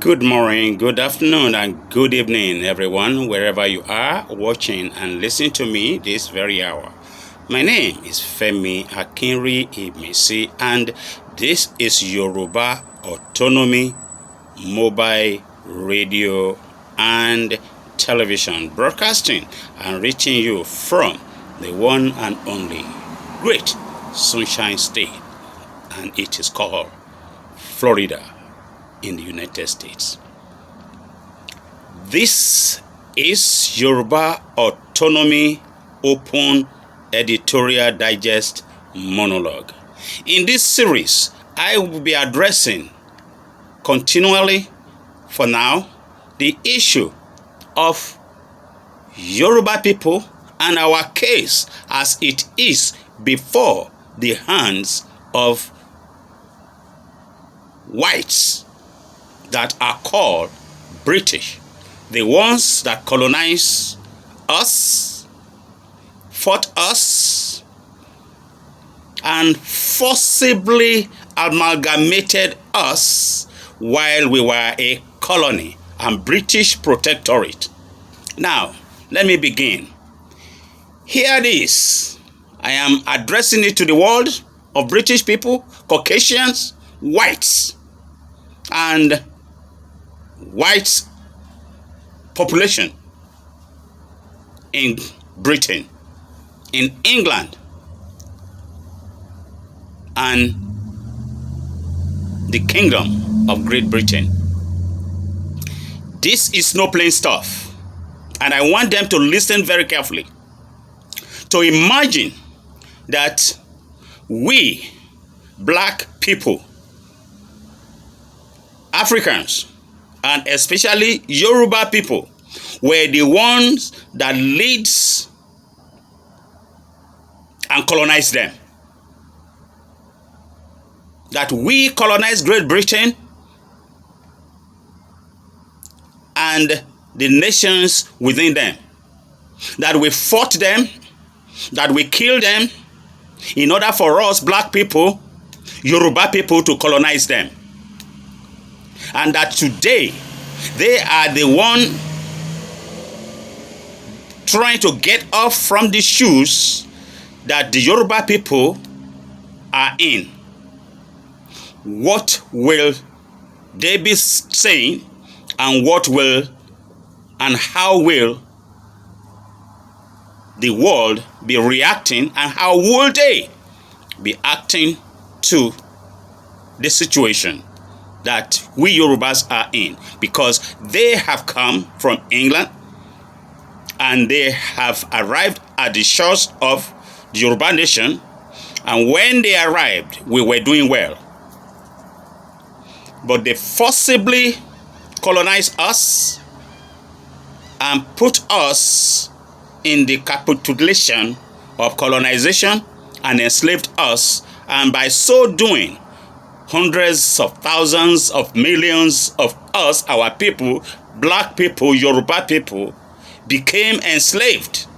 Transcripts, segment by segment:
Good morning, good afternoon, and good evening, everyone, wherever you are watching and listening to me this very hour. My name is Femi Akinri Imisi, and this is Yoruba Autonomy Mobile Radio and Television Broadcasting and reaching you from the one and only Great Sunshine State, and it is called Florida in the United States. This is Yoruba Autonomy Open Editorial Digest Monologue. In this series, I will be addressing continually, for now, the issue of Yoruba people and our case as it is before the hands of whites that are called British, the ones that colonized us, fought us, and forcibly amalgamated us while we were a colony and British protectorate. Now, let me begin. Here it is. I am addressing it to the world of British people, Caucasians, whites, and white population in Britain, in England, and the Kingdom of Great Britain. This is no plain stuff, and I want them to listen very carefully. To imagine that we, black people, Africans, and especially Yoruba people, were the ones that leads and colonized them. That we colonized Great Britain and the nations within them. That we fought them, that we killed them in order for us, black people, Yoruba people, to colonize them. And that today, they are the one trying to get off from the shoes that the Yoruba people are in. What will they be saying, and what will and how will the world be reacting, and how will they be acting to the situation that we Yorubas are in? Because they have come from England and they have arrived at the shores of the Yoruba nation, and when they arrived, we were doing well. But they forcibly colonized us and put us in the capitulation of colonization and enslaved us, and by so doing, hundreds of thousands of millions of us, our people, black people, Yoruba people, became enslaved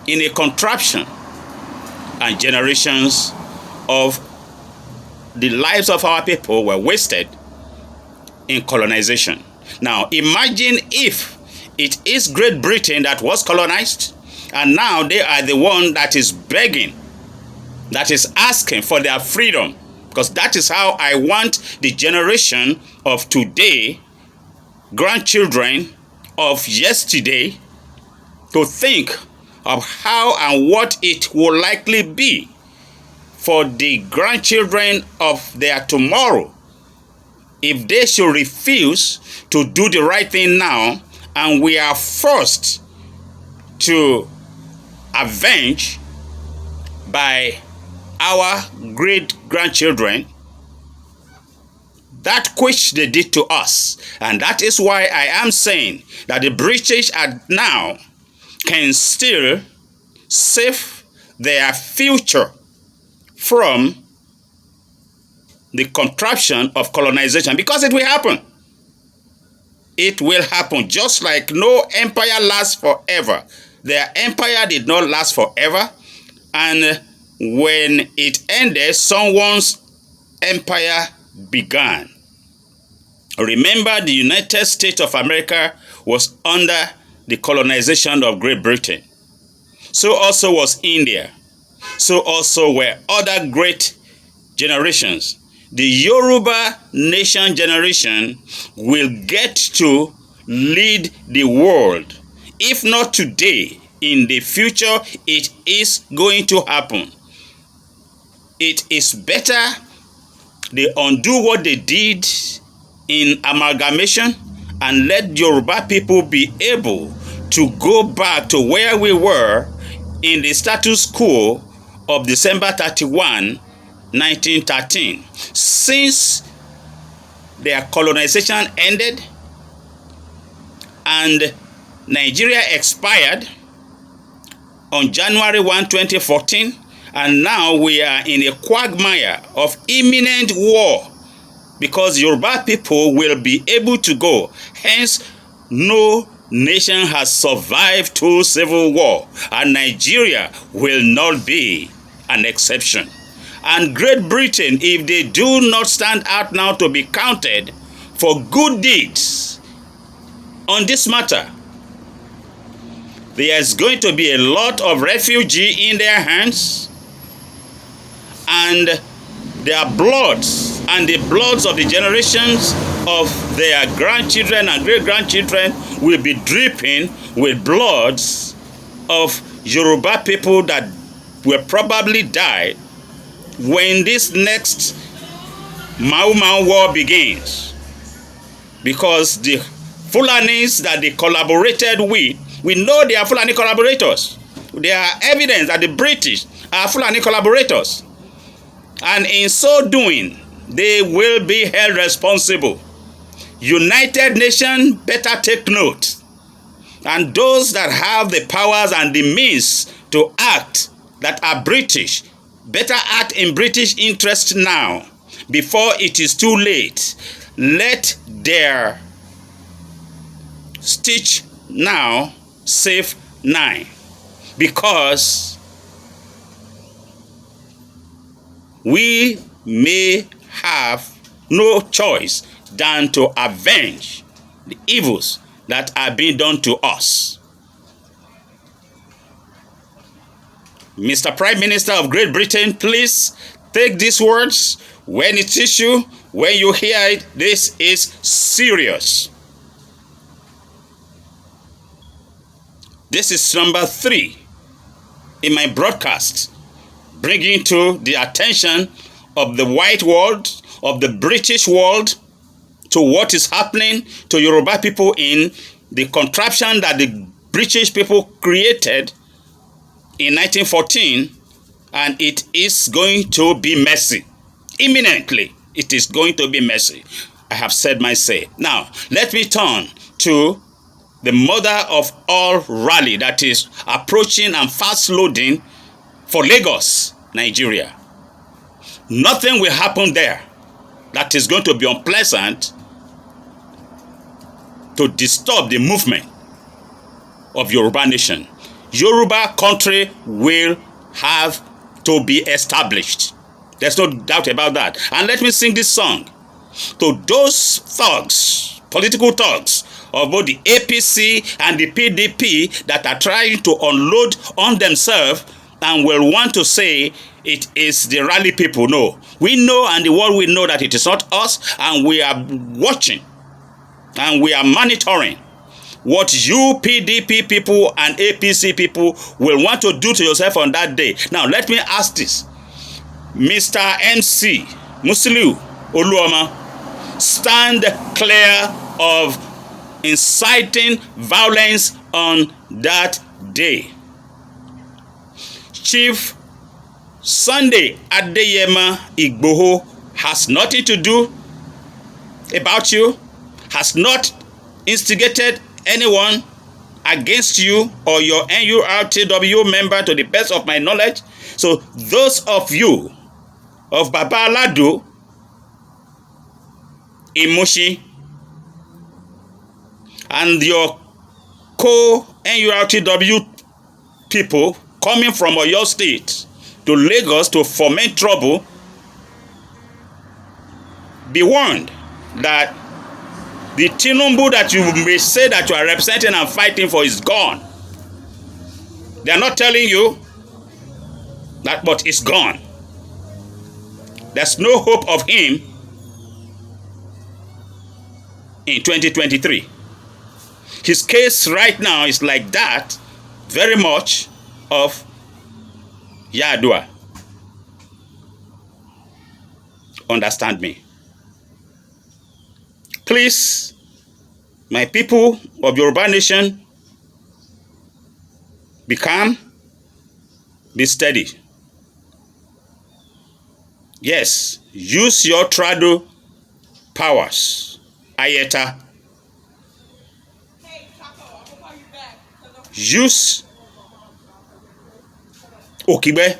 in a contraption, and generations of the lives of our people were wasted in colonization. Now, imagine if it is Great Britain that was colonized, and now they are the one that is begging, that is asking for their freedom. Because that is how I want the generation of today, grandchildren of yesterday, to think of how and what it will likely be for the grandchildren of their tomorrow if they should refuse to do the right thing now, and we are forced to avenge by our great-grandchildren that which they did to us. And that is why I am saying that the British are now can still save their future from the contraption of colonization, because it will happen. It will happen, just like no empire lasts forever. Their empire did not last forever, and when it ended, someone's empire began. Remember, the United States of America was under the colonization of Great Britain. So also was India. So also were other great generations. The Yoruba nation generation will get to lead the world. If not today, in the future, it is going to happen. It is better they undo what they did in amalgamation and let Yoruba people be able to go back to where we were in the status quo of December 31, 1913. Since their colonization ended and Nigeria expired on January 1, 2014, and now we are in a quagmire of imminent war because Yoruba people will be able to go. Hence, no nation has survived two civil war, and Nigeria will not be an exception. And Great Britain, if they do not stand out now to be counted for good deeds on this matter, there is going to be a lot of refugee in their hands, and their bloods and the bloods of the generations of their grandchildren and great-grandchildren will be dripping with bloods of Yoruba people that will probably die when this next Mau Mau war begins. Because the Fulanis that they collaborated with, we know they are Fulani collaborators. There are evidence that the British are Fulani collaborators. And in so doing, they will be held responsible. United Nations better take note. And those that have the powers and the means to act that are British, better act in British interest now, before it is too late. Let their stitch now save nine. Because we may have no choice than to avenge the evils that are being done to us. Mr. Prime Minister of Great Britain, please take these words when it's issued. When you hear it, this is serious. This is number 3 in my broadcast, bringing to the attention of the white world, of the British world, to what is happening to Yoruba people in the contraption that the British people created in 1914, and it is going to be messy. Imminently, it is going to be messy. I have said my say. Now, let me turn to the mother of all rally that is approaching and fast loading for Lagos, Nigeria. Nothing will happen there that is going to be unpleasant to disturb the movement of Yoruba nation. Yoruba country will have to be established. There's no doubt about that. And let me sing this song to those thugs, political thugs of both the APC and the PDP that are trying to unload on themselves and will want to say it is the rally people. No, we know, and the world will know that it is not us, and we are watching and we are monitoring what you PDP people and APC people will want to do to yourself on that day. Now, let me ask this. Mr. MC Musiliu Oluoma, stand clear of inciting violence on that day. Chief Sunday Adeyemo Igboho has nothing to do about you, has not instigated anyone against you or your NURTW member to the best of my knowledge. So those of you of Baba Aladu in Mushi and your co-NURTW people coming from Oyo State to Lagos to foment trouble, be warned that The Tinubu that you may say that you are representing and fighting for is gone. They are not telling you that, but it's gone. There's no hope of him in 2023. His case right now is like that, very much, of Yar'Adua. Understand me. Please, my people of Yoruba Nation, be calm, be steady. Yes, use your trado powers. Ayeta. Use Okibe.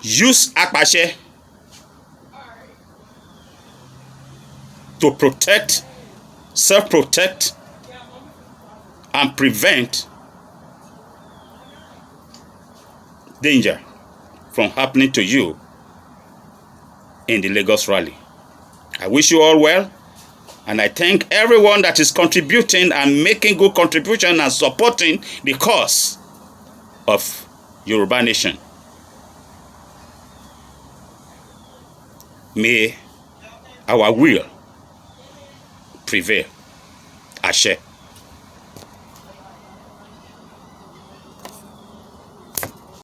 Use Akpashe to protect, self-protect, and prevent danger from happening to you in the Lagos rally. I wish you all well, and I thank everyone that is contributing and making good contribution and supporting the cause of Yoruba Nation. May our will prevail. Ashe.